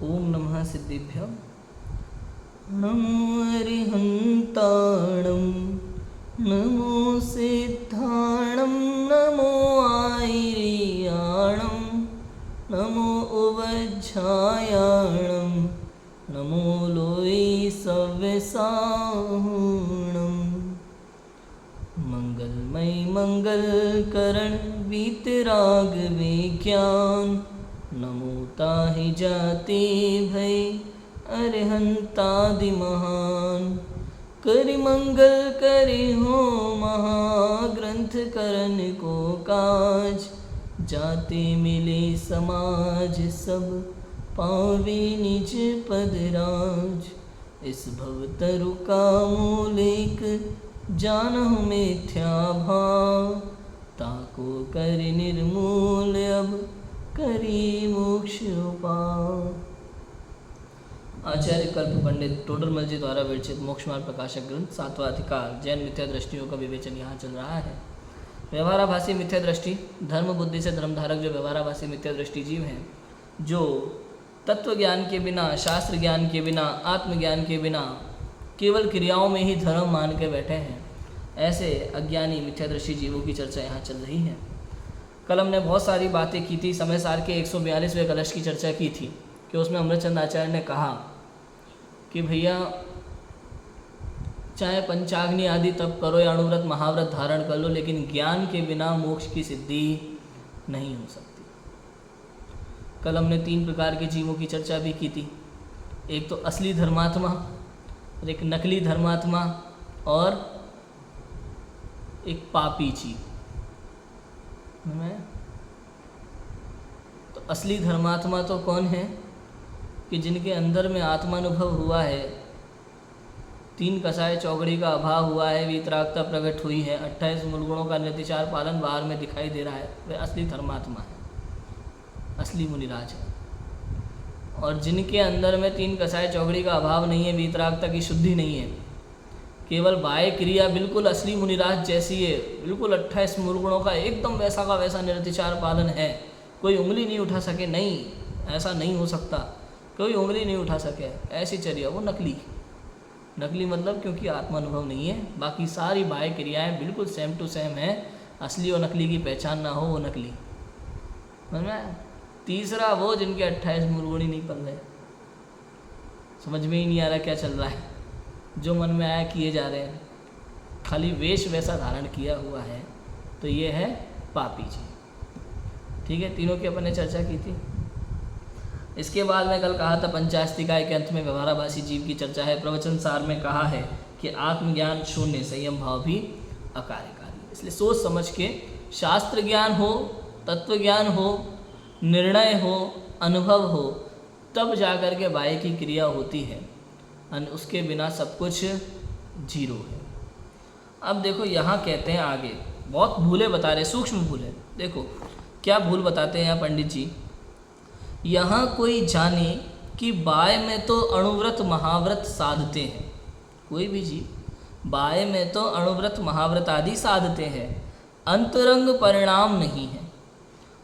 ओम नमः सिद्धिभ्यो। नमो अरिहन्ताणं नमो सिद्धाणं नमो आयर्याणं नमो उवज्झायाणं नमो लोई सव्यसाहुणं। मंगलमय मंगलकरण वीतराग विज्ञान नमो ताहि जाति भय अरिहंतादि महान। करि मंगल करि हो महाग्रंथ करन को काज। जाते मिले समाज सब पावे निज पद राज। इस भवतरु का मूलिक जानहु मिथ्या भाव। ताको कर निर्मूल अब करी मोक्ष उपाय। आचार्य कल्प पंडित टोडरमल जी द्वारा विरचित मोक्ष मार्ग प्रकाशक ग्रंथ 7वां अधिकार जैन मिथ्या दृष्टियों का विवेचन यहाँ चल रहा है। व्यवहाराभासी मिथ्या दृष्टि धर्म बुद्धि से धर्मधारक जो व्यवहाराभासी मिथ्या दृष्टि जीव हैं, जो तत्व ज्ञान के बिना, शास्त्र ज्ञान के बिना, आत्मज्ञान के बिना केवल क्रियाओं में ही धर्म मान के बैठे हैं, ऐसे अज्ञानी मिथ्यादृष्टि जीवों की चर्चा यहाँ चल रही है। कल हमने बहुत सारी बातें की थी। समय सार के 142वें कलश की चर्चा की थी कि उसमें अमृतचंद आचार्य ने कहा कि भैया चाहे पंचाग्नि आदि तप करो या अणुव्रत महाव्रत धारण कर लो, लेकिन ज्ञान के बिना मोक्ष की सिद्धि नहीं हो सकती। कल हमने 3 प्रकार के जीवों की चर्चा भी की थी। एक तो असली धर्मात्मा, एक नकली धर्मात्मा और एक पापी जीव। तो असली धर्मात्मा तो कौन है कि जिनके अंदर में आत्मानुभव हुआ है, 3 कसाय चौगड़ी का अभाव हुआ है, वीतरागता प्रकट हुई है, 28 मूल गुणों का निर्तिचार पालन बाहर में दिखाई दे रहा है, वे असली धर्मात्मा है, असली मुनिराज है। और जिनके अंदर में 3 कसाय चौगड़ी का अभाव नहीं है, वीतरागता की शुद्धि नहीं है, केवल बाह्य क्रिया बिल्कुल असली मुनिराज जैसी है, बिल्कुल 28 मूल गुणों का एकदम वैसा का वैसा निर्तिचार पालन है, कोई उंगली नहीं उठा सके, नहीं ऐसा नहीं हो सकता, कोई उंगली नहीं उठा सके, ऐसी चर्या, वो नकली। नकली मतलब क्योंकि आत्मानुभव नहीं है, बाकी सारी बाह्य क्रियाएं बिल्कुल सेम टू सेम है। असली और नकली की पहचान ना हो, वो नकली। समझ में आया? तीसरा वो जिनके 28 मूल गुण ही नहीं पल रहे, समझ में ही नहीं आ रहा क्या चल रहा है, जो मन में आया किए जा रहे हैं, खाली वेश वैसा धारण किया हुआ है, तो ये है पापी जी। ठीक है, तीनों की अपन ने चर्चा की थी। इसके बाद मैं कल कहा था पंचास्तिकाय के अंत में व्यवहाराभासी जीव की चर्चा है। प्रवचन सार में कहा है कि आत्मज्ञान शून्य, संयम भाव भी अकार्यकारी। इसलिए सोच समझ के शास्त्र ज्ञान हो, तत्व ज्ञान हो, निर्णय हो, अनुभव हो, तब जाकर के बाह्य की क्रिया होती है, उसके बिना सब कुछ जीरो है। अब देखो यहाँ कहते हैं आगे, बहुत भूलें बता रहे, सूक्ष्म भूलें। देखो क्या भूल बताते हैं यहाँ पंडित जी। यहाँ कोई जाने कि बाह्य में तो अणुव्रत महाव्रत साधते हैं, कोई भी जीव बाह्य में तो अणुव्रत महाव्रत आदि साधते हैं, अंतरंग परिणाम नहीं है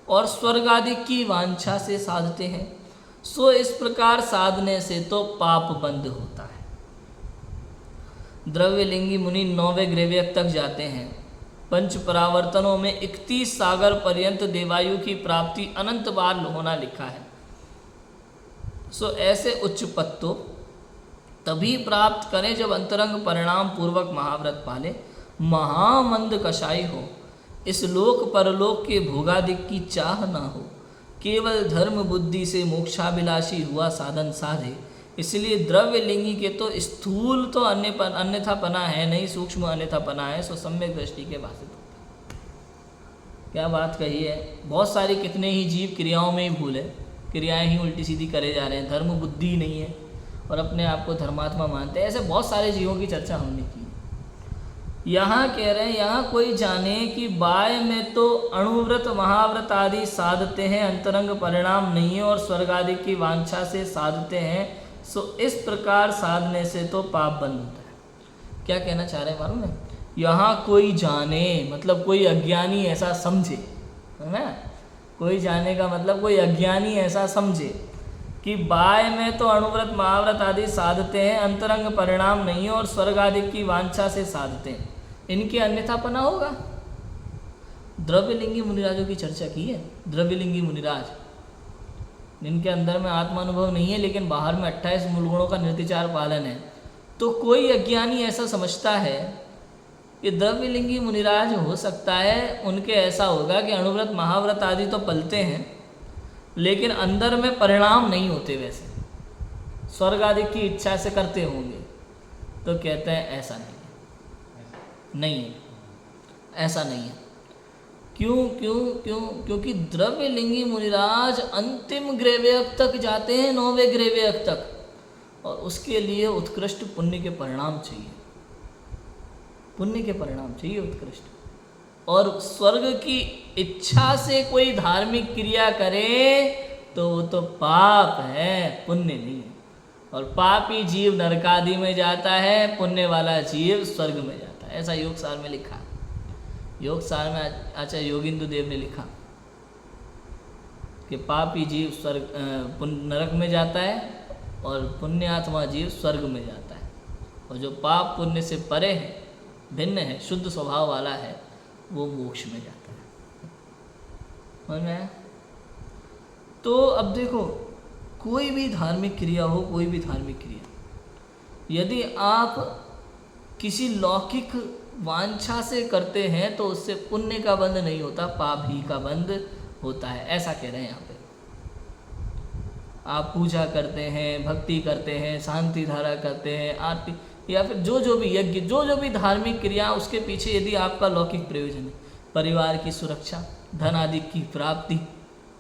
और स्वर्ग आदि की वांछा से साधते हैं, सो इस प्रकार साधने से तो पाप बंद होता है। द्रव्यलिंगी मुनि 9वें ग्रेव्यक तक जाते हैं। 5 परावर्तनों में 31 सागर पर्यंत देवायु की प्राप्ति अनंत बार होना लिखा है। सो ऐसे उच्च पद तो तभी प्राप्त करें जब अंतरंग परिणाम पूर्वक महाव्रत पाले, महामंद कषाई हो, इस लोक परलोक के भोगादिक की चाह ना हो, केवल धर्म बुद्धि से मोक्षाभिलाषी हुआ साधन साधे। इसलिए द्रव्य लिंगी के तो स्थूल तो अन्यथा पना है नहीं, सूक्ष्म अन्यथा पना है, सो सम्यक दृष्टि के भाषित होता। क्या बात कही है। बहुत सारी कितने ही जीव क्रियाओं में ही भूल है, क्रियाएं ही उल्टी सीधी करे जा रहे हैं, धर्म बुद्धि नहीं है और अपने आप को धर्मात्मा मानते हैं। ऐसे बहुत सारे जीवों की चर्चा हमने की। यहाँ कह रहे हैं, यहाँ कोई जाने कि बाह्य में तो अणुव्रत महाव्रत आदि साधते हैं, अंतरंग परिणाम नहीं है और स्वर्ग आदि की वांछा से साधते हैं, सो इस प्रकार साधने से तो पाप बंद होता है। क्या कहना चाह रहे हैं मालूम है? यहाँ कोई जाने मतलब कोई अज्ञानी ऐसा समझे, है ना? कोई जाने का मतलब कोई अज्ञानी ऐसा समझे कि बाह्य में तो अणुव्रत महाव्रत आदि साधते हैं, अंतरंग परिणाम नहीं है और स्वर्ग आदि की वांछा से साधते हैं, इनके अन्यथापना होगा। द्रव्यलिंगी मुनिराजों की चर्चा की है। द्रव्यलिंगी मुनिराज जिनके अंदर में आत्मानुभव नहीं है लेकिन बाहर में 28 मूलगुणों का निर्विचार पालन है, तो कोई अज्ञानी ऐसा समझता है कि द्रव्यलिंगी मुनिराज हो सकता है उनके ऐसा होगा कि अणुव्रत महाव्रत आदि तो पलते हैं लेकिन अंदर में परिणाम नहीं होते, वैसे स्वर्ग आदि की इच्छा से करते होंगे। तो कहते हैं ऐसा नहीं है, ऐसा नहीं है। क्योंकि द्रव्यलिंगी मुनिराज अंतिम ग्रेवयक तक जाते हैं, 9वें ग्रेवयक तक, और उसके लिए उत्कृष्ट पुण्य के परिणाम चाहिए, पुण्य के परिणाम चाहिए उत्कृष्ट। और स्वर्ग की इच्छा से कोई धार्मिक क्रिया करे तो वो तो पाप है, पुण्य नहीं है। और पापी जीव नरकादि में जाता है, पुण्य वाला जीव स्वर्ग में जाता है। ऐसा योगसार में लिखा, योगसार में आचार्य योगिंदु देव ने लिखा कि पापी जीव स्वर्ग नरक में जाता है और पुण्यात्मा जीव स्वर्ग में जाता है, और जो पाप पुण्य से परे है, भिन्न है, शुद्ध स्वभाव वाला है, वो मोक्ष में जाता है। समझ में आया? तो अब देखो, कोई भी धार्मिक क्रिया हो, कोई भी धार्मिक क्रिया, यदि आप किसी लौकिक वांछा से करते हैं तो उससे पुण्य का बंध नहीं होता, पाप ही का बंध होता है। ऐसा कह रहे हैं यहाँ पे। आप पूजा करते हैं, भक्ति करते हैं, शांति धारा करते हैं, आरती, या फिर जो भी यज्ञ, जो भी धार्मिक क्रिया, उसके पीछे यदि आपका लौकिक प्रयोजन है, परिवार की सुरक्षा, धन आदि की प्राप्ति,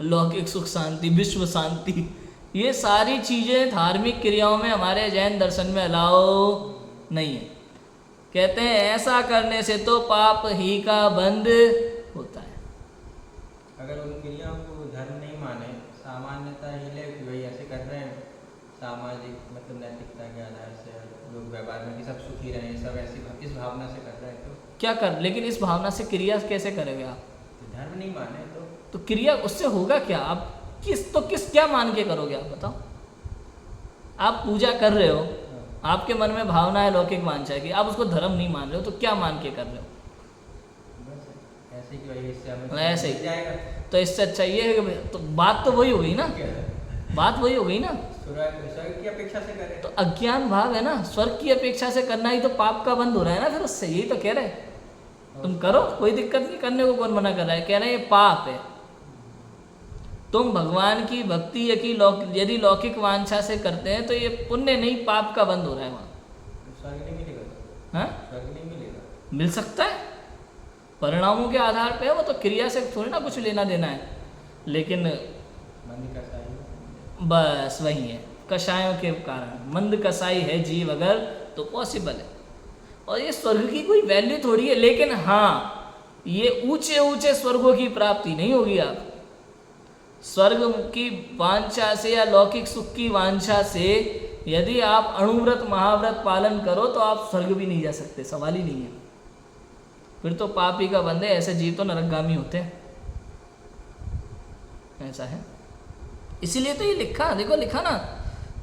लौकिक सुख शांति, विश्व शांति, ये सारी चीज़ें धार्मिक क्रियाओं में हमारे जैन दर्शन में अलाउ नहीं है। कहते हैं ऐसा करने से तो पाप ही का बंध होता है। अगर उन क्रियाओं को धर्म नहीं माने, सामान्यता ही ले कि भाई ऐसे कर रहे हैं, सामाजिक मतलब नैतिकता के आधार से लोग व्यवहार में कि सब सुखी रहें, सब ऐसी इस भावना से कर रहे हैं, तो क्या कर, लेकिन इस भावना से क्रिया कैसे करेंगे आप? धर्म नहीं माने तो क्रिया उससे होगा क्या? आप किस क्या मान के करोगे आप बताओ? आप पूजा कर रहे हो, आपके मन में भावना है लौकिक वांछा है कि आप उसको धर्म नहीं मान रहे हो, तो क्या मान के कर रहे हो? ऐसे की वजह से हमें ऐसे मिल जाएगा। तो इससे अच्छा ये है कि तो बात तो वही हो गई ना, बात वही हो गई ना, स्वर्ग की अपेक्षा से करें तो अज्ञान भाव है ना, स्वर्ग की अपेक्षा से करना ही तो पाप का बंद हो रहा है ना। फिर उससे यही तो कह रहे हैं, तुम करो, कोई दिक्कत नहीं, करने को कौन मना कर रहा है? कह रहे हैं ये पाप है। तुम भगवान की भक्ति यदि लौकिक वांछा से करते हैं तो ये पुण्य नहीं, पाप का बंद हो रहा है वहाँ। स्वर्ग नहीं मिलेगा, हाँ, स्वर्ग नहीं मिलेगा, मिल सकता है, परिणामों के आधार पे है वो, तो क्रिया से थोड़ी ना कुछ लेना देना है। लेकिन मंद कसाई, बस वही है, कषायों के कारण मंद कसाई है जीव अगर, तो पॉसिबल है। और ये स्वर्ग की कोई वैल्यू थोड़ी है, लेकिन हाँ, ये ऊंचे ऊंचे स्वर्गों की प्राप्ति नहीं होगी। आप स्वर्ग की वांछा से या लौकिक सुख की वांछा से यदि आप अणुव्रत महाव्रत पालन करो तो आप स्वर्ग भी नहीं जा सकते, सवाल ही नहीं है। फिर तो पाप ही का बंद है, ऐसे जीव तो नरकगामी होते हैं। ऐसा है, इसीलिए तो ये लिखा, देखो लिखा ना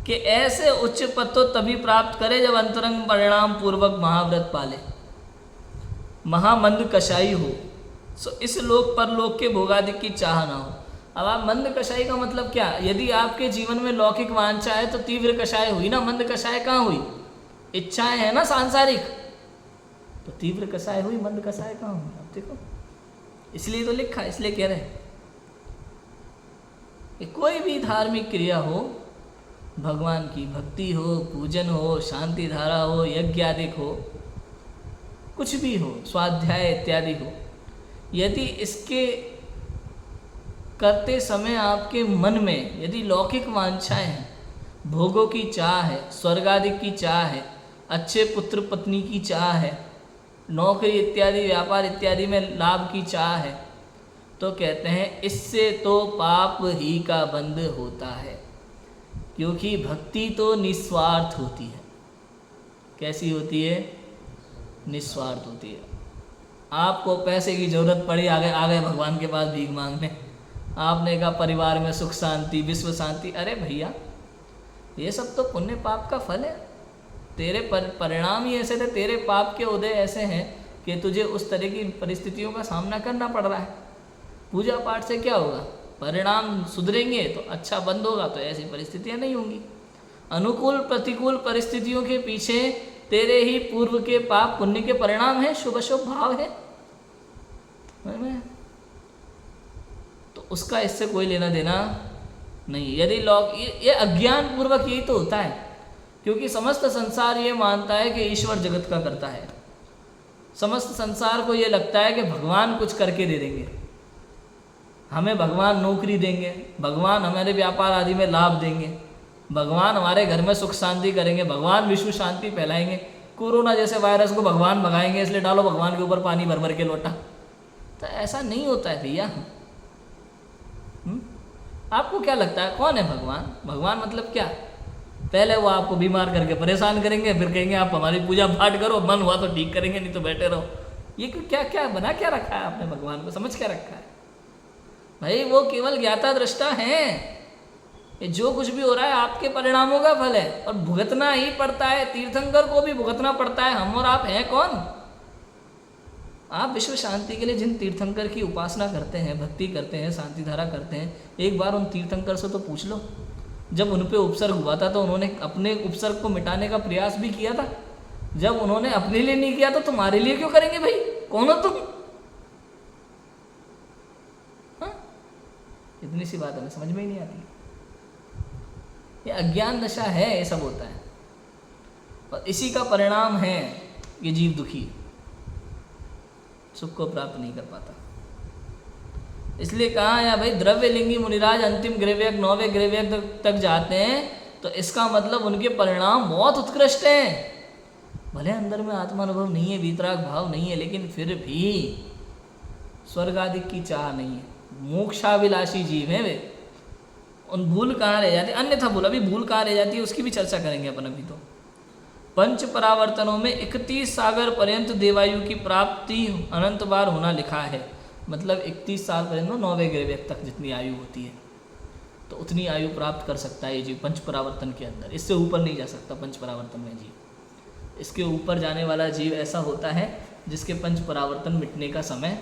कि ऐसे उच्च पद तो तभी प्राप्त करे जब अंतरंग परिणाम पूर्वक महाव्रत पाले, महामंद कषाई हो, सो इस लोक पर लोक के भोगादि की चाह ना हो। अब आप मंद कषाई का मतलब क्या? यदि आपके जीवन में लौकिक वांछा है तो तीव्र कषाय हुई ना, मंद कषाय कहाँ हुई? इच्छाएं है ना सांसारिक, तो तीव्र कषाय हुई, मंद कषाय कहाँ हुई? आप देखो, इसलिए तो लिखा, इसलिए कह रहे हैं कि कोई भी धार्मिक क्रिया हो, भगवान की भक्ति हो, पूजन हो, शांति धारा हो, यज्ञ आदि हो, कुछ भी हो, स्वाध्याय इत्यादि हो, यदि इसके करते समय आपके मन में यदि लौकिक वांछाएं हैं, भोगों की चाह है, स्वर्गादिक की चाह है, अच्छे पुत्र पत्नी की चाह है, नौकरी इत्यादि व्यापार इत्यादि में लाभ की चाह है, तो कहते हैं इससे तो पाप ही का बंध होता है। क्योंकि भक्ति तो निस्वार्थ होती है। कैसी होती है? निस्वार्थ होती है। आपको पैसे की जरूरत पड़ी, आ गए भगवान के पास भीख मांगने, आपने कहा परिवार में सुख शांति, विश्व शांति, अरे भैया ये सब तो पुण्य पाप का फल है। तेरे परिणाम ही ऐसे थे, तेरे पाप के उदय ऐसे हैं कि तुझे उस तरह की परिस्थितियों का सामना करना पड़ रहा है। पूजा पाठ से क्या होगा? परिणाम सुधरेंगे तो अच्छा बंद होगा, तो ऐसी परिस्थितियां नहीं होंगी। अनुकूल प्रतिकूल परिस्थितियों के पीछे तेरे ही पूर्व के पाप पुण्य के परिणाम है, शुभ शुभ भाव है। तो उसका इससे कोई लेना देना नहीं। यदि लोग ये अज्ञान पूर्वक यही तो होता है, क्योंकि समस्त संसार ये मानता है कि ईश्वर जगत का करता है। समस्त संसार को ये लगता है कि भगवान कुछ करके दे देंगे, हमें भगवान नौकरी देंगे, भगवान हमारे व्यापार आदि में लाभ देंगे, भगवान हमारे घर में सुख शांति करेंगे, भगवान विश्व शांति फैलाएंगे, कोरोना जैसे वायरस को भगवान भगाएंगे, इसलिए डालो भगवान के ऊपर पानी भर भर के लोटा। तो ऐसा नहीं होता है भैया। आपको क्या लगता है कौन है भगवान? भगवान मतलब क्या? पहले वो आपको बीमार करके परेशान करेंगे, फिर कहेंगे आप हमारी पूजा पाठ करो, मन हुआ तो ठीक करेंगे, नहीं तो बैठे रहो। ये क्या क्या बना क्या रखा है आपने? भगवान को समझ क्या रखा है भाई? वो केवल ज्ञाता दृष्टा हैं। ये जो कुछ भी हो रहा है आपके परिणामों का फल है, और भुगतना ही पड़ता है। तीर्थंकर को भी भुगतना पड़ता है। हम और आप हैं कौन? आप विश्व शांति के लिए जिन तीर्थंकर की उपासना करते हैं, भक्ति करते हैं, शांति धारा करते हैं, एक बार उन तीर्थंकर से तो पूछ लो, जब उन पे उपसर्ग हुआ था तो उन्होंने अपने उपसर्ग को मिटाने का प्रयास भी किया था। जब उन्होंने अपने लिए नहीं किया तो तुम्हारे लिए क्यों करेंगे भाई? कौन हो तुम? हाँ, इतनी सी बात हमें समझ में ही नहीं आती। ये अज्ञान दशा है, ये सब होता है, और इसी का परिणाम है ये जीव दुखी, सुख को प्राप्त नहीं कर पाता। इसलिए कहा है भाई, द्रव्य लिंगी मुनिराज अंतिम ग्रहव्यक 9वें ग्रहव्यक तक जाते हैं, तो इसका मतलब उनके परिणाम बहुत उत्कृष्ट हैं। भले अंदर में आत्मानुभव नहीं है, वीतराग भाव नहीं है, लेकिन फिर भी स्वर्ग आदि की चाह नहीं है, मोक्षाभिलाषी जीव हैं वे। उन भूल कहाँ रह जाती, अन्यथा भूल, अभी भूल कहाँ रह जाती है उसकी भी चर्चा करेंगे अपन अभी। तो पंच परावर्तनों में 31 सागर पर्यंत देवायु की प्राप्ति अनंत बार होना लिखा है। मतलब 31 साल पर्यंत 9वें ग्रहव्यक तक जितनी आयु होती है, तो उतनी आयु प्राप्त कर सकता है ये जीव पंच परावर्तन के अंदर। इससे ऊपर नहीं जा सकता पंच परावर्तन में जीव। इसके ऊपर जाने वाला जीव ऐसा होता है जिसके पंच परावर्तन मिटने का समय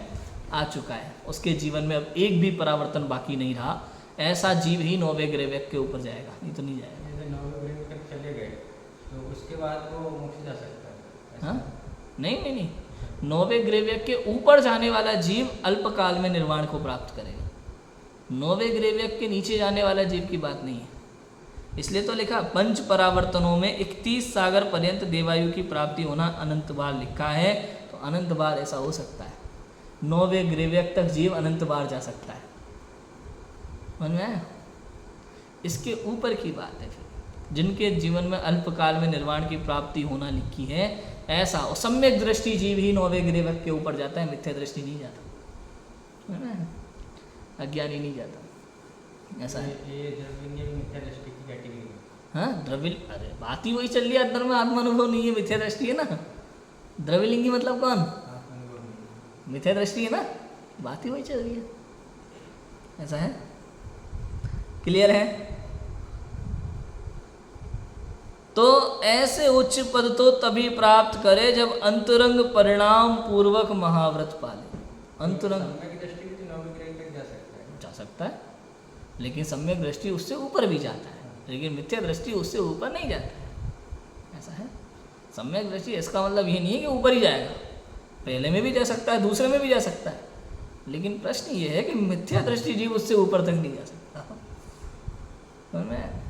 आ चुका है, उसके जीवन में अब एक भी परावर्तन बाकी नहीं रहा। ऐसा जीव ही 9वें ग्रहव्यक के ऊपर जाएगा, नहीं तो नहीं जाएगा। जैसे 9वें ग्रहव्यक तक चले गए तो उसके बाद वो मोक्ष जा सकता है? हाँ, नहीं, 9वें ग्रहव्यक के ऊपर जाने वाला जीव अल्पकाल में निर्वाण को प्राप्त करेगा। 9वें ग्रहव्यक के नीचे जाने वाला जीव की बात नहीं है। इसलिए तो लिखा पंच परावर्तनों में 31 सागर पर्यंत देवायु की प्राप्ति होना अनंत बार लिखा है। तो अनंत बार ऐसा हो सकता है, 9वें ग्रहव्यक तक जीव अनंत बार जा सकता है। समझ में आया? इसके ऊपर की बात है फिर, जिनके जीवन में अल्पकाल में निर्वाण की प्राप्ति होना लिखी है, ऐसा और सम्यक दृष्टि जीव ही 9वें ग्रहव्यक के ऊपर जाता है, मिथ्या दृष्टि नहीं जाता, है ना? अज्ञानी नहीं जाता। ऐसा है। ये द्रव्यलिंगी मिथ्या दृष्टि की कैटेगरी है। हाँ, द्रव्य, अरे बात ही वही चल रही है, अंदर में आत्मानुभव नहीं है, मिथ्या दृष्टि है ना। द्रव्यलिंगी मतलब कौन? मिथ्या दृष्टि है ना, बात ही वही चल रही है। ऐसा है, क्लियर है? तो ऐसे उच्च पद तो तभी प्राप्त करे जब अंतरंग परिणाम पूर्वक महाव्रत पाले। अंतरंग सम्यक दृष्टि भी तो 9वें ग्रह तक जा सकता है, लेकिन सम्यक दृष्टि उससे ऊपर भी जाता है, लेकिन मिथ्या दृष्टि उससे ऊपर नहीं जाता है। ऐसा है। सम्यक दृष्टि इसका मतलब ये नहीं है कि ऊपर ही जाएगा, पहले में भी जा सकता है, दूसरे में भी जा सकता है, लेकिन प्रश्न ये है कि मिथ्या दृष्टि जीव उससे ऊपर तक नहीं जा सकता। में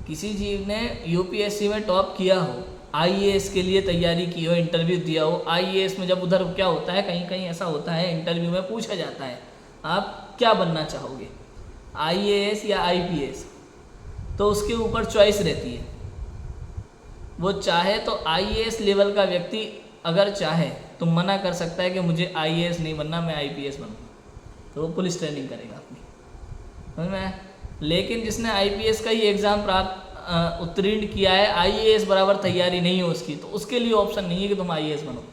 किसी जीव ने यूपीएससी में टॉप किया हो, आईएएस के लिए तैयारी की हो, इंटरव्यू दिया हो, आईएएस में जब उधर क्या होता है, कहीं कहीं ऐसा होता है इंटरव्यू में पूछा जाता है आप क्या बनना चाहोगे, आईएएस या आईपीएस, तो उसके ऊपर चॉइस रहती है। वो चाहे तो आईएएस लेवल का व्यक्ति अगर चाहे तो मना कर सकता है कि मुझे आईएएस नहीं बनना, मैं आईपीएस बनूँगा, तो वो पुलिस ट्रेनिंग करेगा अपनी, समझ में। लेकिन जिसने आईपीएस का ही एग्ज़ाम प्राप्त उत्तीर्ण किया है, आईएएस बराबर तैयारी नहीं हो उसकी, तो उसके लिए ऑप्शन नहीं है कि तुम आईएएस बनो,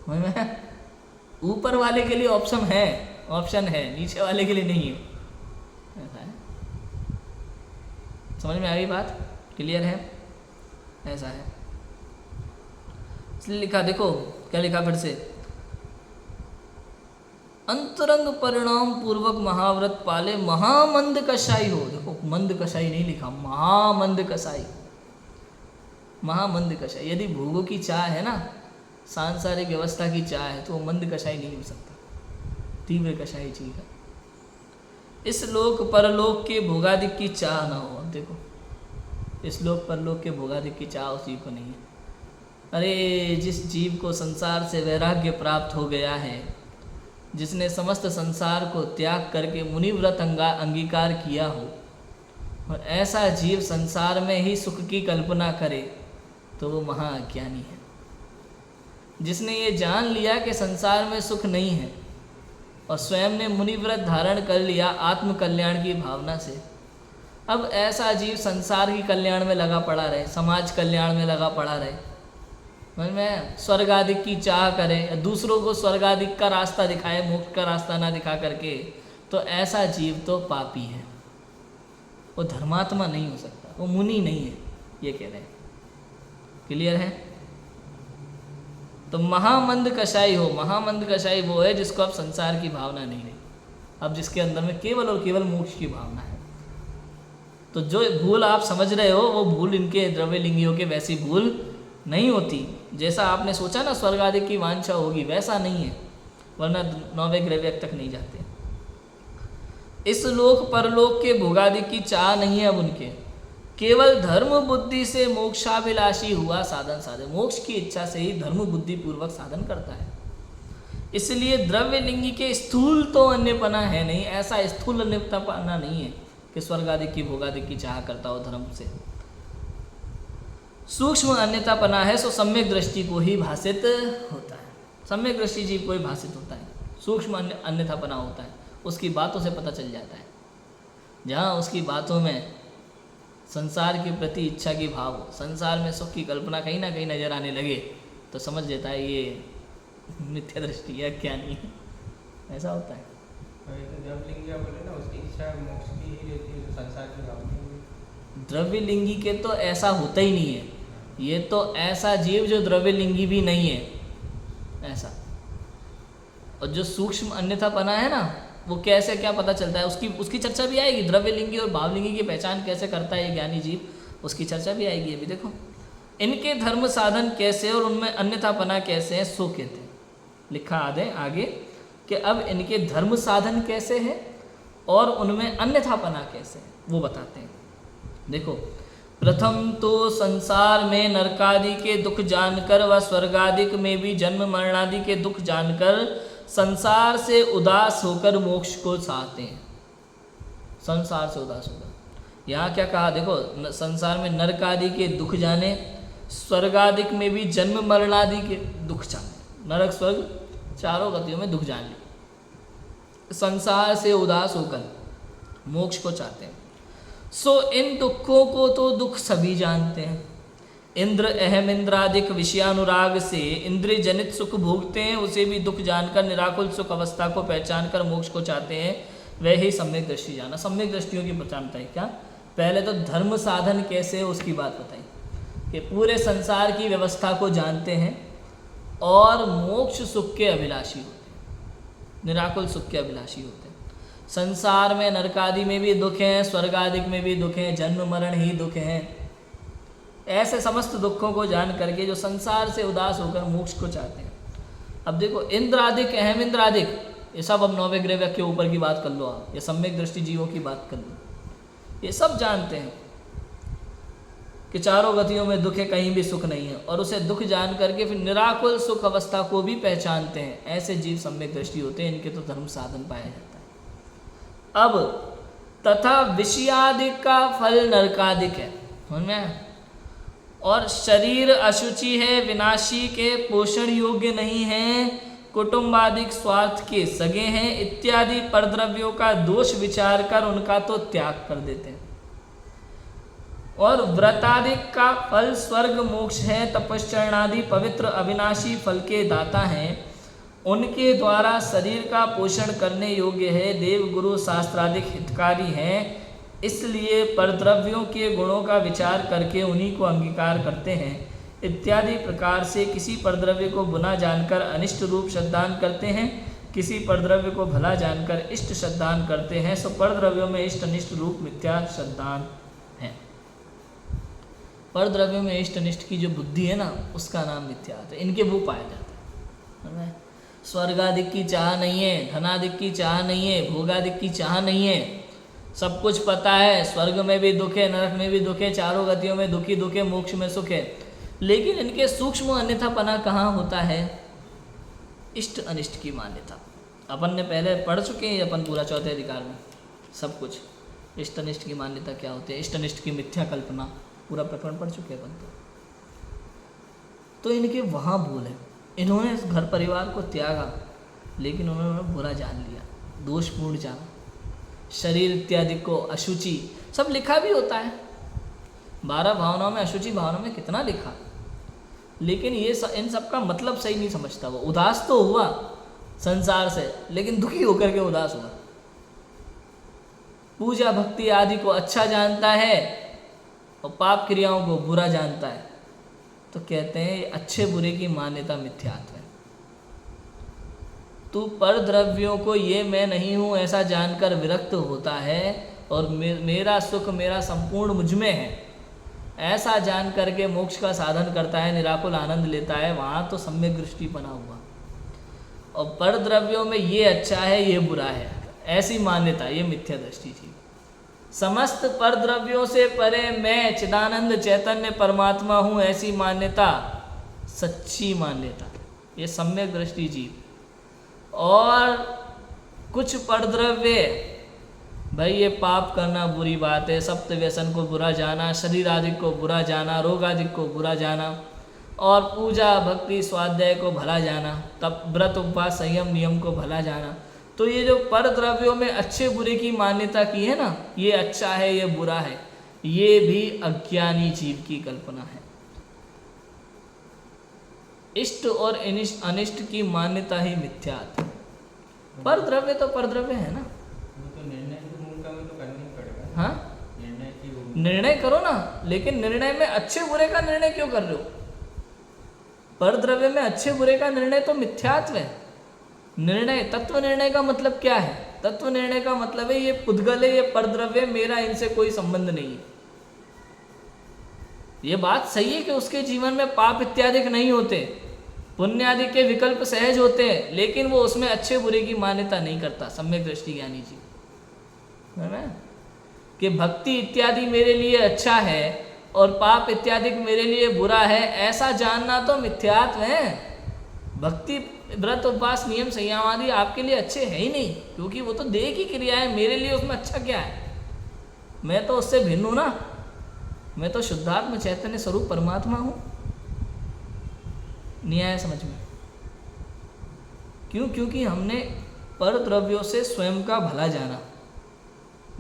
समझ में। ऊपर वाले के लिए ऑप्शन है, नीचे वाले के लिए नहीं है। समझ में आ गई बात? क्लियर है? ऐसा है। इसलिए लिखा, देखो क्या लिखा फिर से, अंतरंग परिणाम पूर्वक महाव्रत पाले महामंद कसाई हो। देखो मंद कसाई नहीं लिखा, महामंद कसाई। महामंद कसाई, यदि भोगों की चाह है ना, सांसारिक व्यवस्था की चाह है, तो वो मंद कसाई नहीं हो सकता, तीव्र कसाई चाहिए। इस लोक परलोक के भोगादिक की चाह ना हो। अब देखो, इस लोक परलोक के भोगादिक की चाह उस जीव को नहीं है। अरे जिस जीव को संसार से वैराग्य प्राप्त हो गया है, जिसने समस्त संसार को त्याग करके मुनिव्रत अंगीकार किया हो, और ऐसा जीव संसार में ही सुख की कल्पना करे, तो वो महाअज्ञानी है। जिसने ये जान लिया कि संसार में सुख नहीं है और स्वयं ने मुनिव्रत धारण कर लिया आत्म कल्याण की भावना से, अब ऐसा जीव संसार की कल्याण में लगा पड़ा रहे, समाज कल्याण में लगा पड़ा रहे, समझ में, स्वर्ग आदि की चाह करे, या दूसरों को स्वर्ग आदि का रास्ता दिखाए, मोक्ष का रास्ता ना दिखा करके, तो ऐसा जीव तो पापी है, वो धर्मात्मा नहीं हो सकता, वो मुनि नहीं है, ये कह रहे हैं। क्लियर है? तो महामंद कसाई हो। महामंद कसाई वो है जिसको अब संसार की भावना नहीं रही, अब जिसके अंदर में केवल और केवल मोक्ष की भावना है। तो जो भूल आप समझ रहे हो, वो भूल इनके द्रव्यलिंगियों के वैसी भूल नहीं होती। जैसा आपने सोचा ना स्वर्ग आदि की वांछा होगी, वैसा नहीं है, वरना 9वें ग्रह तक नहीं जाते। इस लोक परलोक के भोगादि की चाह नहीं है अब उनके, केवल धर्म बुद्धि से मोक्षाभिलाषी हुआ साधन साधे, मोक्ष की इच्छा से ही धर्म बुद्धि पूर्वक साधन करता है। इसलिए द्रव्यलिंगी के स्थूल तो अन्यपना है नहीं, ऐसा स्थूल अन्यपना नहीं है कि स्वर्ग आदि की भोगादि की चाह करता हो धर्म से। सूक्ष्म अन्यतापना है, सो सम्यक दृष्टि को ही भाषित होता है। सम्यक दृष्टि जीव को ही भाषित होता है, सूक्ष्म अन्यतापना होता है, उसकी बातों से पता चल जाता है। जहाँ उसकी बातों में संसार के प्रति इच्छा की भाव हो, संसार में सुख की कल्पना कहीं ना कहीं नजर आने लगे, तो समझ लेता है ये मिथ्या दृष्टि है, क्या नहीं है, ऐसा होता है। द्रव्यलिंगी बोले ना, उसकी इच्छा मोक्ष की ही रहती है, संसार की भाव नहीं। द्रव्यलिंगी के तो ऐसा होता ही नहीं है, ये तो ऐसा जीव जो द्रव्यलिंगी भी नहीं है, ऐसा। और जो सूक्ष्म अन्यथापना है ना, वो कैसे क्या पता चलता है, उसकी चर्चा भी आएगी। द्रव्यलिंगी और भावलिंगी की पहचान कैसे करता है ये ज्ञानी जीव, उसकी चर्चा भी आएगी। अभी देखो, इनके धर्म साधन कैसे और उनमें अन्यथापना कैसे है, सो कहते हैं। लिखा आगे कि अब इनके धर्म साधन कैसे है और उनमें अन्यथापना कैसे है, वो बताते हैं। देखो, प्रथम तो संसार में नरकादि के दुख जानकर व स्वर्गादिक में भी जन्म मरणादि के दुख जानकर संसार से उदास होकर मोक्ष को चाहते हैं। संसार से उदास होकर, यहाँ क्या कहा देखो, संसार में नरक आदि के दुख जाने, स्वर्गादिक में भी जन्म मरणादि के दुख जाने, नरक स्वर्ग चारों गतियों में दुख जान ली, संसार से उदास होकर मोक्ष को चाहते हैं। सो इन दुखों को तो दुख सभी जानते हैं। इंद्र अहम इंद्रादिक विषयानुराग से इंद्रिय जनित सुख भोगते हैं, उसे भी दुख जानकर निराकुल सुख अवस्था को पहचान कर मोक्ष को चाहते हैं, वह ही सम्यक दृष्टि जाना। सम्यक दृष्टियों की पहचानता है क्या? पहले तो धर्म साधन कैसे है उसकी बात बताई, कि पूरे संसार की व्यवस्था को जानते हैं और मोक्ष सुख के अभिलाषी होते हैं, निराकुल सुख के अभिलाषी होते हैं। संसार में नरकादि में भी दुख हैं, स्वर्गादिक में भी दुख हैं, जन्म मरण ही दुख हैं। ऐसे समस्त दुखों को जान करके जो संसार से उदास होकर मोक्ष को चाहते हैं। अब देखो, इंद्रादिक अहम इंद्रादिक, ये सब अब 9वें ग्रह के ऊपर की बात कर लो आप, ये सम्यक दृष्टि जीवों की बात कर लो, ये सब जानते हैं कि चारों गतियों में दुख है, कहीं भी सुख नहीं है, और उसे दुख जान करके फिर निराकुल सुख अवस्था को भी पहचानते हैं। ऐसे जीव सम्यक दृष्टि होते हैं, इनके तो धर्म साधन पाया जाता है। अब तथा विषयादिक का फल नरकादिक है, समझ में, और शरीर अशुचि है, विनाशी के पोषण योग्य नहीं है, कुटुंबादिक स्वार्थ के सगे हैं इत्यादि परद्रव्यों का दोष विचार कर उनका तो त्याग कर देते हैं। और व्रतादिक का फल स्वर्ग मोक्ष है, तपश्चरणादि पवित्र अविनाशी फल के दाता हैं, उनके द्वारा शरीर का पोषण करने योग्य है, देव गुरु शास्त्रादिक हितकारी हैं, इसलिए परद्रव्यों के गुणों का विचार करके उन्हीं को अंगीकार करते हैं इत्यादि प्रकार से किसी परद्रव्य को बुरा जानकर अनिष्ट रूप श्रद्धान करते हैं, किसी परद्रव्य को भला जानकर इष्ट श्रद्धान करते हैं। सो परद्रव्यों में इष्ट अनिष्ट रूप मिथ्या श्रद्धान है। परद्रव्यों में इष्ट अनिष्ट की जो बुद्धि है ना, उसका नाम मिथ्या है। इनके वो पाया जाता है। स्वर्गादिक की चाह नहीं है, धनादिक की चाह नहीं है, भोगादिक की चाह नहीं है। सब कुछ पता है, स्वर्ग में भी दुख है, नरक में भी दुख है, चारों गतियों में दुखी दुख है, मोक्ष में सुख है। लेकिन इनके सूक्ष्म अन्यथापना कहाँ होता है? इष्ट अनिष्ट की मान्यता। अपन ने पहले पढ़ चुके हैं, अपन पूरा चौथे अधिकार में सब कुछ इष्ट अनिष्ट की मान्यता क्या होती है, इष्ट अनिष्ट की मिथ्या कल्पना, पूरा प्रकरण पढ़ चुके हैं अपन तो इनके वहाँ भूल है। इन्होंने घर परिवार को त्यागा, लेकिन उन्होंने बुरा जान लिया, दोषपूर्ण जाना, शरीर इत्यादि को अशुचि सब लिखा भी होता है। 12 भावनाओं में अशुचि भावनाओं में कितना लिखा, लेकिन ये इन सब का मतलब सही नहीं समझता। वो उदास तो हुआ संसार से, लेकिन दुखी होकर के उदास हुआ। पूजा भक्ति आदि को अच्छा जानता है और पाप क्रियाओं को बुरा जानता है, तो कहते हैं अच्छे बुरे की मान्यता मिथ्यात्व है। तू पर द्रव्यों को ये मैं नहीं हूँ ऐसा जानकर विरक्त होता है और मेरा सुख मेरा संपूर्ण मुझ में है ऐसा जान करके मोक्ष का साधन करता है, निराकुल आनंद लेता है, वहाँ तो सम्यक दृष्टि बना हुआ। और पर द्रव्यों में ये अच्छा है ये बुरा है ऐसी मान्यता, ये मिथ्या दृष्टि थी। समस्त पर द्रव्यों से परे मैं चिदानंद चैतन्य परमात्मा हूँ ऐसी मान्यता सच्ची मान्यता, ये सम्यक दृष्टि जीव। और कुछ परद्रव्य, भाई ये पाप करना बुरी बात है, सप्त व्यसन को बुरा जाना, शरीर आदि को बुरा जाना, रोग आदि को बुरा जाना, और पूजा भक्ति स्वाध्याय को भला जाना, तब व्रत उपवास संयम नियम को भला जाना। तो ये जो परद्रव्यों में अच्छे बुरे की मान्यता की है ना, ये अच्छा है ये बुरा है, ये भी अज्ञानी जीव की कल्पना है। इष्ट और अनिष्ट की मान्यता ही मिथ्यात्व। परद्रव्य तो परद्रव्य है ना, तो निर्णय तो मूल में तो करना ही पड़ेगा। हाँ निर्णय करो ना, लेकिन निर्णय में अच्छे बुरे का निर्णय क्यों कर रहे हो? परद्रव्य में अच्छे बुरे का निर्णय तो मिथ्यात्व है। निर्णय, तत्व निर्णय का मतलब क्या है? तत्व निर्णय का मतलब है ये पुद्गल है, ये परद्रव्य, मेरा इनसे कोई संबंध नहीं है। ये बात सही है कि उसके जीवन में पाप इत्यादि नहीं होते, पुण्य आदि के विकल्प सहज होते हैं, लेकिन वो उसमें अच्छे बुरे की मान्यता नहीं करता। सम्यक दृष्टि ज्ञानी जी है ना, कि भक्ति इत्यादि मेरे लिए अच्छा है और पाप इत्यादि मेरे लिए बुरा है, ऐसा जानना तो मिथ्यात्व है। भक्ति व्रत उपवास नियम संयम आदि आपके लिए अच्छे है ही नहीं, क्योंकि वो तो देह की क्रिया है। मेरे लिए उसमें अच्छा क्या है? मैं तो उससे भिन्न हूँ ना, मैं तो शुद्धात्म चैतन्य स्वरूप परमात्मा हूँ। नहीं आया समझ में? क्यों? क्योंकि हमने परद्रव्यों से स्वयं का भला जाना।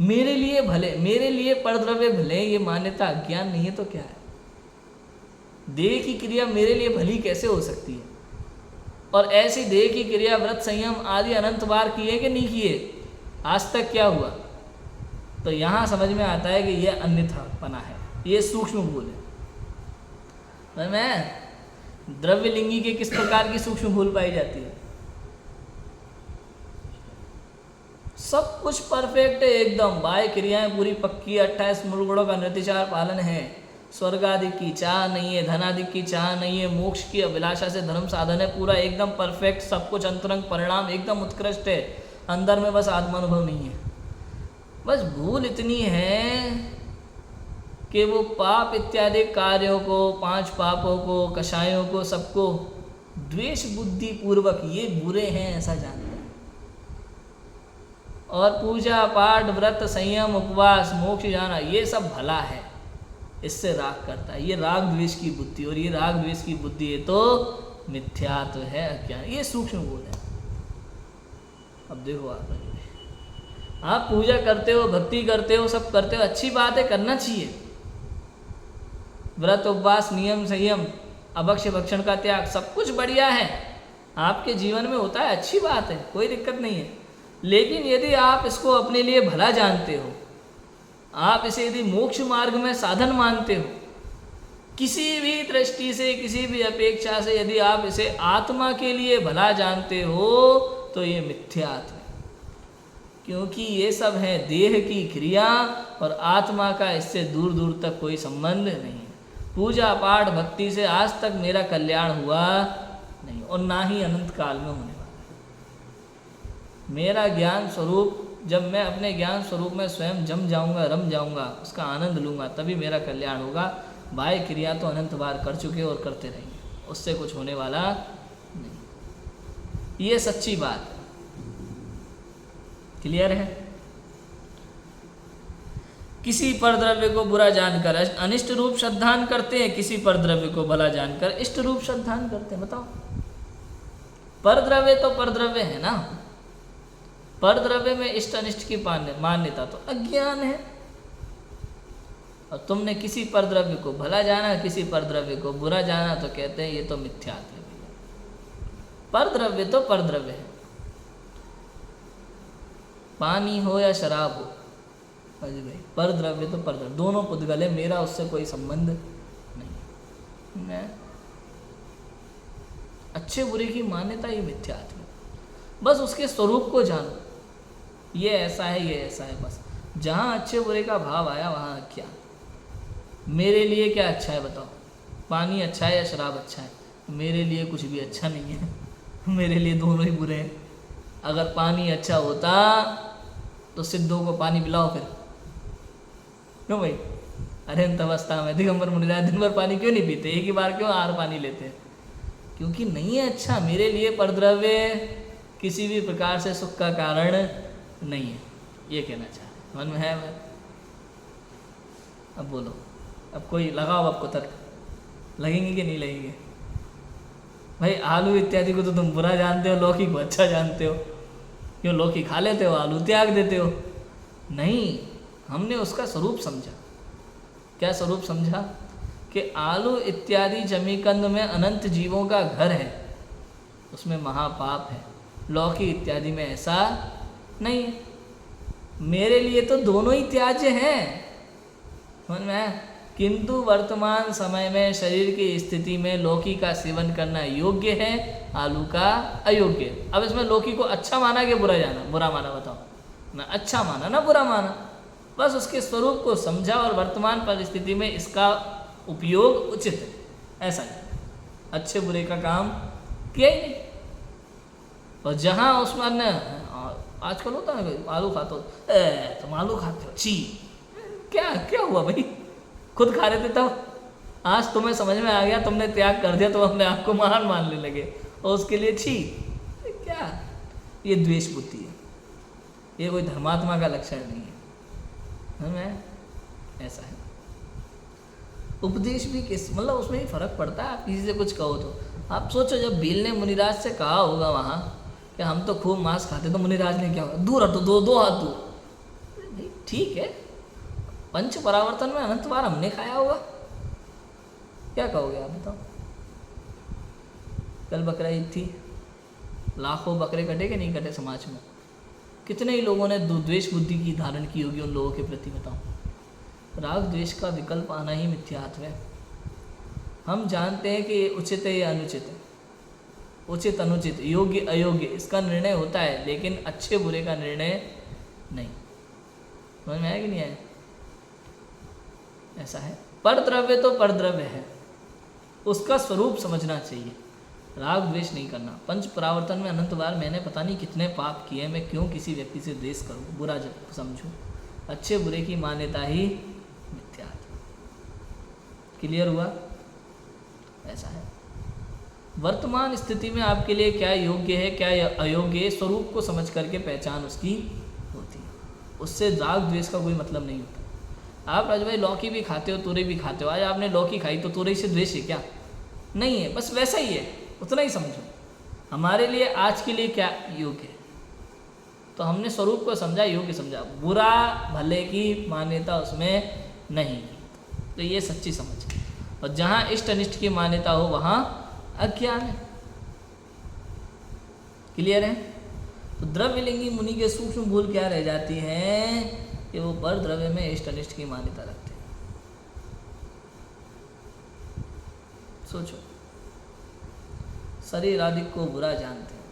मेरे लिए भले, मेरे लिए परद्रव्य भले, ये मान्यता अज्ञान नहीं है तो क्या है? देह की क्रिया मेरे लिए भली कैसे हो सकती है? और ऐसी देह की क्रिया व्रत संयम आदि अनंत बार किए कि नहीं किए, आज तक क्या हुआ? तो यहाँ समझ में आता है कि यह अन्यथापना है, ये सूक्ष्म भूल है। मैं द्रव्यलिंगी के किस प्रकार की सूक्ष्म भूल पाई जाती है? सब कुछ परफेक्ट है एकदम, बाह्य क्रियाएं पूरी पक्की, 28 मूल गुणों का निर्तिचार पालन है, स्वर्ग आदि की चाह नहीं है, धन आदि की चाह नहीं है, मोक्ष की अभिलाषा से धर्म साधन है, पूरा एकदम परफेक्ट, सब कुछ अंतरंग परिणाम एकदम उत्कृष्ट है। अंदर में बस आत्मानुभव नहीं है। बस भूल इतनी है कि वो पाप इत्यादि कार्यों को, 5 पापों को, कषायों को, सबको द्वेष बुद्धि पूर्वक ये बुरे हैं ऐसा जानते हैं। और पूजा पाठ व्रत संयम उपवास मोक्ष जाना ये सब भला है, इससे राग करता है। ये राग द्वेष की बुद्धि, और ये राग द्वेष की बुद्धि है तो मिथ्यात्व है, अज्ञान, ये सूक्ष्म बोध है। अब देखो आप पूजा करते हो, भक्ति करते हो, सब करते हो, अच्छी बात है, करना चाहिए। व्रत उपवास नियम संयम अभक्ष्य भक्षण का त्याग सब कुछ बढ़िया है, आपके जीवन में होता है, अच्छी बात है, कोई दिक्कत नहीं है। लेकिन यदि आप इसको अपने लिए भला जानते हो आप इसे यदि मोक्ष मार्ग में साधन मानते हो, किसी भी दृष्टि से, किसी भी अपेक्षा से यदि आप इसे आत्मा के लिए भला जानते हो तो ये मिथ्यात्व है, क्योंकि ये सब है देह की क्रिया और आत्मा का इससे दूर दूर तक कोई संबंध नहीं है। पूजा पाठ भक्ति से आज तक मेरा कल्याण हुआ नहीं और ना ही अनंत काल में होने वाला है। मेरा ज्ञान स्वरूप, जब मैं अपने ज्ञान स्वरूप में स्वयं जम जाऊंगा, रम जाऊंगा, उसका आनंद लूंगा, तभी मेरा कल्याण होगा। बाह्य क्रिया तो अनंत बार कर चुके और करते रहेंगे, उससे कुछ होने वाला नहीं। ये सच्ची बात है। क्लियर है? किसी पर द्रव्य को बुरा जानकर अनिष्ट रूप श्रद्धान करते हैं, किसी पर द्रव्य को भला जानकर इष्ट रूप श्रद्धान करते हैं। बताओ, पर द्रव्य तो पर द्रव्य है ना, पर द्रव्य में इष्ट अनिष्ट की मान्यता तो अज्ञान है। और तुमने किसी पर द्रव्य को भला जाना, किसी पर द्रव्य को बुरा जाना, तो कहते हैं ये तो मिथ्यात्व है। पर द्रव्य तो पर द्रव्य है, पानी हो या शराब हो, अजी भाई, पर द्रव्य तो पर द्रव्य, दोनों पुद्गल है, मेरा उससे कोई संबंध नहीं। मैं अच्छे बुरे की मान्यता ही मिथ्यात्व है। बस उसके स्वरूप को जानो, ये ऐसा है, ये ऐसा है। बस जहाँ अच्छे बुरे का भाव आया वहाँ क्या, मेरे लिए क्या अच्छा है बताओ? पानी अच्छा है या शराब अच्छा है? मेरे लिए कुछ भी अच्छा नहीं है, मेरे लिए दोनों ही बुरे हैं। अगर पानी अच्छा होता तो सिद्धों को पानी पिलाओ फिर, क्यों भाई? अरेंत अवस्था में दिगंबर मुनिराज दिन भर पानी क्यों नहीं पीते, एक ही बार क्यों आर पानी लेते हैं? क्योंकि नहीं है अच्छा। मेरे लिए परद्रव्य किसी भी प्रकार से सुख का कारण नहीं है, ये कहना चाह मन में है। अब बोलो, अब कोई लगाओ आपको तर्क, लगेंगे कि नहीं लगेंगे? भाई आलू इत्यादि को तो तुम बुरा जानते हो, लौकी को अच्छा जानते हो, क्यों लौकी खा लेते हो, आलू त्याग देते हो? नहीं, हमने उसका स्वरूप समझा। क्या स्वरूप समझा? कि आलू इत्यादि जमीकंद में अनंत जीवों का घर है, उसमें महापाप है। लौकी इत्यादि में ऐसा नहीं है। मेरे लिए तो दोनों ही त्याज्य हैं, समझ में आया? किंतु वर्तमान समय में शरीर की स्थिति में लौकी का सेवन करना योग्य है, आलू का अयोग्य है। अब इसमें लौकी को अच्छा माना कि बुरा जाना, बुरा माना? बताओ ना, अच्छा माना ना बुरा माना? बस उसके स्वरूप को समझा और वर्तमान परिस्थिति में इसका उपयोग उचित है, ऐसा नहीं अच्छे बुरे का काम किया ही नहीं। और जहाँ उसमें आजकल होता है आलू खाते हो, तुम आलू खाते हो, छी, क्या क्या हुआ भाई? खुद खा रहे थे तब, आज तुम्हें समझ में आ गया, तुमने त्याग कर दिया, तुम अपने आप को महान मानने लगे और उसके लिए छी, क्या? ये द्वेष बुद्धि है, ये कोई धर्मात्मा का लक्षण नहीं है। ऐसा है। उपदेश भी किस मतलब उसमें ही फर्क पड़ता है। आप किसी से कुछ कहो तो आप सोचो, जब भील ने मुनिराज से कहा होगा वहाँ कि हम तो खूब मांस खाते, तो मुनिराज ने क्या होगा? दूर हटो, दो हाथ दूर। ठीक है, पंच परावर्तन में अनंत बार हमने खाया होगा, क्या कहोगे आप बताओ? कल बकरा ईद थी, लाखों बकरे कटे कि नहीं कटे समाज में? कितने ही लोगों ने द्वेष बुद्धि की धारण की होगी उन लोगों के प्रति, बताओ? राग द्वेष का विकल्प आना ही मिथ्यात्व है। हम जानते हैं कि ये उचित है या अनुचित है, उचित अनुचित, योग्य अयोग्य, इसका निर्णय होता है, लेकिन अच्छे बुरे का निर्णय नहीं। समझ में आया कि नहीं आया? ऐसा है। पर द्रव्य तो पर द्रव्य है, उसका स्वरूप समझना चाहिए, राग द्वेष नहीं करना। पंच परावर्तन में अनंत बार मैंने पता नहीं कितने पाप किए, मैं क्यों किसी व्यक्ति से द्वेष करूं, बुरा जब समझूं? अच्छे बुरे की मान्यता ही मिथ्यात्व। क्लियर हुआ? ऐसा है। वर्तमान स्थिति में आपके लिए क्या योग्य है क्या अयोग्य है, स्वरूप को समझ करके पहचान उसकी होती है, उससे राग द्वेष का कोई मतलब नहीं होता। आप राजू भाई लौकी भी खाते हो, तुरई भी खाते हो, आज आपने लौकी खाई तो तुरई से द्वेष है क्या? नहीं है, बस वैसा ही है, उतना ही समझो। हमारे लिए आज के लिए क्या योग्य है, तो हमने स्वरूप को समझा, योग्य समझा, बुरा भले की मान्यता उसमें नहीं की, तो ये सच्ची समझ है। और जहाँ इष्ट अनिष्ट की मान्यता हो वहाँ अज्ञान है। क्लियर है? तो द्रव्यलिंगी मुनि के सूक्ष्म भूल क्या रह जाती है कि वो पर द्रव्य में इष्ट अनिष्ट की मान्यता रखते हैं। सोचो, शरीर आदि को बुरा जानते हैं,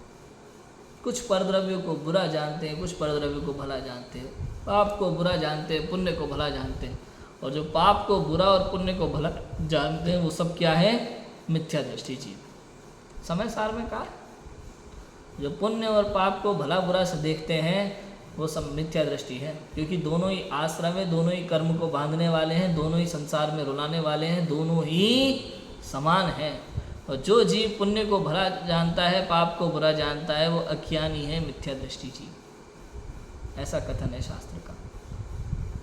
कुछ परद्रव्यों को बुरा जानते हैं, कुछ परद्रव्यों को भला जानते हैं, पाप को बुरा जानते हैं, पुण्य को भला जानते हैं। और जो पाप को बुरा और पुण्य को भला जानते हैं वो सब क्या है? मिथ्या दृष्टि जीव। समय सार में कहा, जो पुण्य और पाप को भला बुरा से देखते हैं वो सब मिथ्या दृष्टि है, क्योंकि दोनों ही आश्रम है, दोनों ही कर्म को बांधने वाले हैं, दोनों ही संसार में रुलाने वाले हैं, दोनों ही समान हैं। और जो जीव पुण्य को भला जानता है, पाप को बुरा जानता है, वो अज्ञानी है, मिथ्या दृष्टि जीव। ऐसा कथन है शास्त्र का।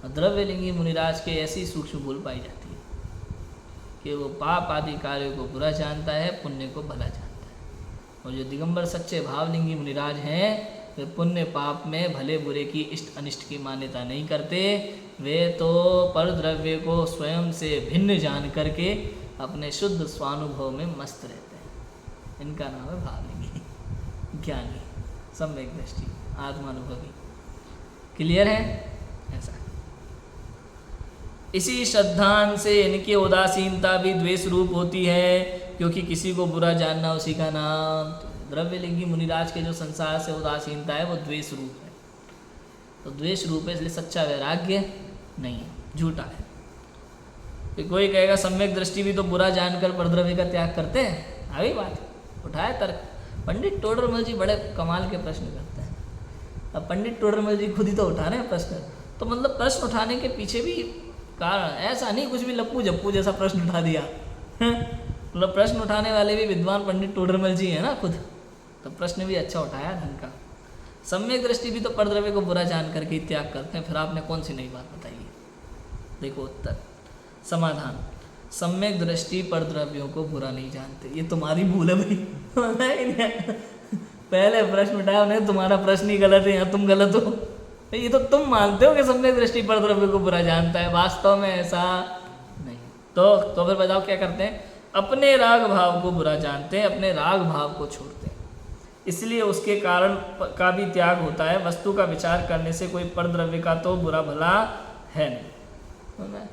और द्रव्यलिंगी मुनिराज के ऐसी सूक्ष्म भूल पाई जाती है कि वो पाप आदि कार्यों को बुरा जानता है, पुण्य को भला जानता है। और जो दिगंबर सच्चे भावलिंगी मुनिराज हैं वे पुण्य पाप में भले बुरे की इष्ट अनिष्ट की मान्यता नहीं करते। वे तो परद्रव्य को स्वयं से भिन्न जान करके अपने शुद्ध स्वानुभव में मस्त रहते हैं। इनका नाम है भावलिंगी, ज्ञानी, सम्यक दृष्टि, आत्मानुभवी। क्लियर है? ऐसा इसी श्रद्धान से इनकी उदासीनता भी द्वेष रूप होती है, क्योंकि किसी को बुरा जानना उसी का नाम। तो द्रव्यलिंगी मुनिराज के जो संसार से उदासीनता है वो द्वेष रूप है। तो द्वेष रूप है, इसलिए सच्चा वैराग्य नहीं है, झूठा है। फिर कोई कहेगा सम्यक दृष्टि भी तो बुरा जानकर परद्रव्य का त्याग करते हैं। आ गई बात, उठाया तर्क। पंडित टोडरमल जी बड़े कमाल के प्रश्न करते हैं। अब पंडित टोडरमल जी खुद ही तो उठा रहे हैं प्रश्न, तो मतलब प्रश्न उठाने के पीछे भी कारण, ऐसा नहीं कुछ भी लप्पू जप्पू जैसा प्रश्न उठा दिया। मतलब प्रश्न उठाने वाले भी विद्वान पंडित टोडरमल जी हैं ना खुद, तो प्रश्न भी अच्छा उठाया ढंग का। सम्यक दृष्टि भी तो परद्रव्य को बुरा जान करके त्याग करते हैं। फिर आपने कौन सी नई बात बताई है? देखो उत्तर, समाधान। सम्यक दृष्टि परद्रव्यों को बुरा नहीं जानते। ये तुम्हारी भूल है भाई। पहले प्रश्न उठाया उन्हें, तुम्हारा प्रश्न ही गलत है या तुम गलत हो। ये तो तुम मानते हो कि सम्यक दृष्टि परद्रव्य को बुरा जानता है, वास्तव में ऐसा नहीं। तो फिर बताओ क्या करते हैं? अपने राग भाव को बुरा जानते हैं, अपने राग भाव को छोड़ते हैं, इसलिए उसके कारण का भी त्याग होता है। वस्तु का विचार करने से कोई परद्रव्य का तो बुरा भला है नहीं।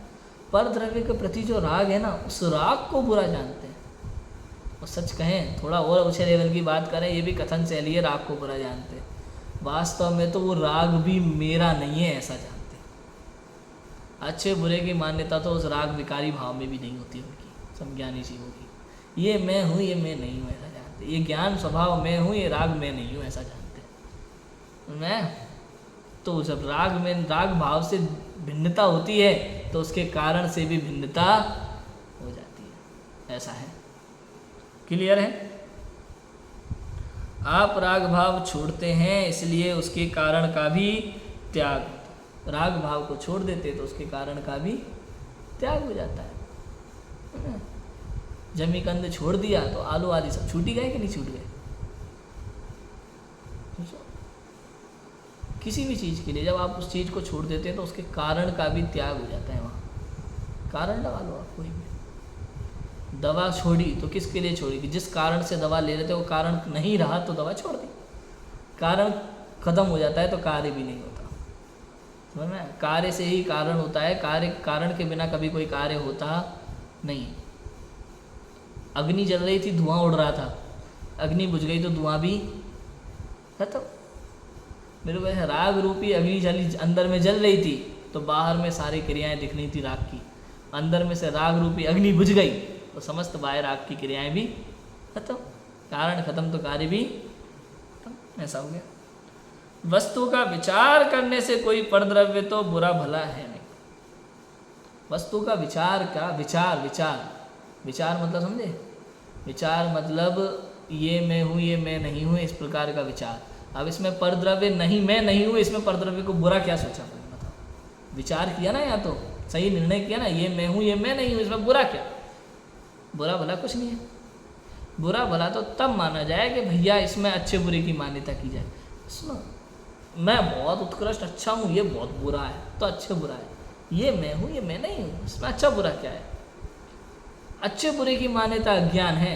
परद्रव्य के प्रति जो राग है ना, उस राग को बुरा जानते हैं। और सच कहें, थोड़ा और ऊंचे लेवल की बात करें, ये भी कथन शैली है, राग को बुरा जानते हैं। वास्तव में तो वो राग भी मेरा नहीं है ऐसा जानते हैं। अच्छे बुरे की मान्यता तो उस राग विकारी भाव में भी नहीं होती उनकी, समज्ञानी जीवों की। ये मैं हूँ, ये मैं नहीं हूँ ऐसा जानते। ये ज्ञान स्वभाव मैं हूँ, ये राग मैं नहीं हूँ ऐसा जानते। मैं तो जब राग में राग भाव से भिन्नता होती है तो उसके कारण से भी भिन्नता हो जाती है। ऐसा है। क्लियर है? आप राग भाव छोड़ते हैं, इसलिए उसके कारण का भी त्याग। राग भाव को छोड़ देते तो उसके कारण का भी त्याग हो जाता है। जमी कंद छोड़ दिया तो आलू आदि सब छूट ही गए कि नहीं छूट गए? किसी भी चीज़ के लिए जब आप उस चीज़ को छोड़ देते हैं तो उसके कारण का भी त्याग हो जाता है। वहाँ कारण लगा लो आप कोई भी। दवा छोड़ी तो किसके लिए छोड़ी? कि जिस कारण से दवा ले रहे थे वो कारण नहीं रहा तो दवा छोड़ दी। कारण खत्म हो जाता है तो कार्य भी नहीं होता। समझ में? कार्य से ही कारण होता है, कारण के बिना कभी कोई कार्य होता नहीं। अग्नि जल रही थी, धुआं उड़ रहा था, अग्नि बुझ गई तो धुआं भी खत्म। मेरे को राग रूपी अग्नि जली अंदर में जल रही थी तो बाहर में सारी क्रियाएं दिख रही थी राग की। अंदर में से राग रूपी अग्नि बुझ गई तो समस्त बाहर राग की क्रियाएं भी खत्म। कारण खत्म तो कार्य भी खत्म। ऐसा हो गया। वस्तु का विचार करने से कोई परद्रव्य तो बुरा भला है नहीं। वस्तु का विचार का विचार मतलब समझे? विचार मतलब ये मैं हूँ, ये मैं नहीं हूँ, इस प्रकार का विचार। अब इसमें परद्रव्य नहीं, मैं नहीं हूँ, इसमें परद्रव्य को बुरा क्या सोचा? बताओ। विचार किया ना, या तो सही निर्णय किया ना, ये मैं हूँ, ये मैं नहीं हूँ, इसमें बुरा क्या? बुरा भला कुछ नहीं है। बुरा भला तो तब माना जाए कि भैया इसमें अच्छे बुरे की मान्यता की जाए। सुनो, मैं बहुत उत्कृष्ट अच्छा हूँ, ये बहुत बुरा है तो अच्छे बुरा है। ये मैं हूँ, ये मैं नहीं हूँ, इसमें अच्छा बुरा क्या है? अच्छे बुरे की मान्यता अज्ञान है।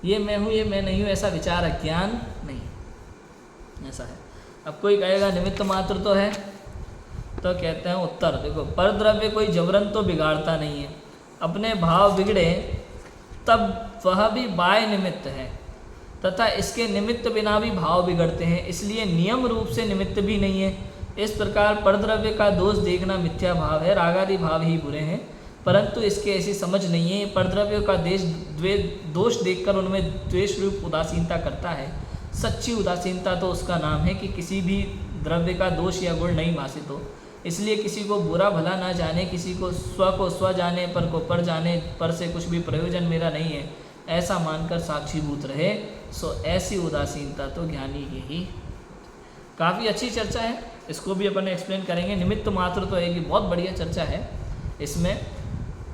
ये मैं हूँ, ये मैं नहीं हूँ, ऐसा विचार अज्ञान नहीं। ऐसा है। अब कोई कहेगा निमित्त मात्र तो है, तो कहते हैं उत्तर। देखो, परद्रव्य कोई जबरन तो बिगाड़ता नहीं है, अपने भाव बिगड़े तब वह भी बाह्य निमित्त है तथा इसके निमित्त बिना भी भाव बिगड़ते हैं, इसलिए नियम रूप से निमित्त भी नहीं है। इस प्रकार परद्रव्य का दोष देखना मिथ्या भाव है, रागादि भाव ही बुरे हैं, परंतु इसके ऐसी समझ नहीं है। परद्रव्य का दोष देखकर उनमें द्वेष रूप उदासीनता करता है। सच्ची उदासीनता तो उसका नाम है कि किसी भी द्रव्य का दोष या गुण नहीं भाषित हो। इसलिए किसी को बुरा भला ना जाने, किसी को स्व जाने, पर को पर जाने, पर से कुछ भी प्रयोजन मेरा नहीं है ऐसा मानकर साक्षीभूत रहे, सो ऐसी उदासीनता तो ज्ञानी ही। काफ़ी अच्छी चर्चा है, इसको भी अपन एक्सप्लेन करेंगे। निमित्त मात्र तो एक बहुत बढ़िया चर्चा है, इसमें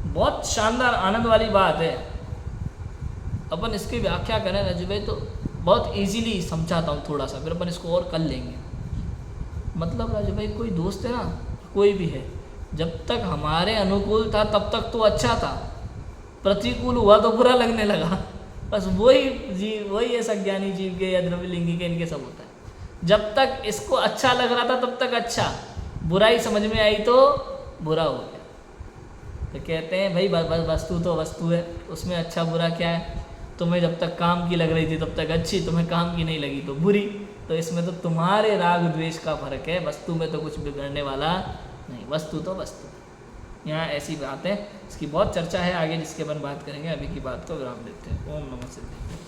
बहुत शानदार आनंद वाली बात है। अपन इसकी व्याख्या करें राजू भाई तो बहुत इजीली समझाता हूँ थोड़ा सा, फिर अपन इसको और कर लेंगे। मतलब राजू भाई कोई दोस्त है ना, कोई भी है, जब तक हमारे अनुकूल था तब तक तो अच्छा था, प्रतिकूल हुआ तो बुरा लगने लगा। बस वही है सज्ञानी जीव के या द्रव्यलिंगी के, इनके सब होता है। जब तक इसको अच्छा लग रहा था तब तक अच्छा, बुराई समझ में आई तो बुरा हो गया। तो कहते हैं भाई वस्तु तो वस्तु है, उसमें अच्छा बुरा क्या है। तुम्हें जब तक काम की लग रही थी तब तक अच्छी, तुम्हें काम की नहीं लगी तो बुरी। तो इसमें तो तुम्हारे राग द्वेष का फर्क है, वस्तु में तो कुछ बिगड़ने वाला नहीं, वस्तु तो वस्तु। यहाँ ऐसी बात है, इसकी बहुत चर्चा है आगे जिसके अपन बात करेंगे। अभी की बात को विराम देते हैं। ओम नमः शिवाय।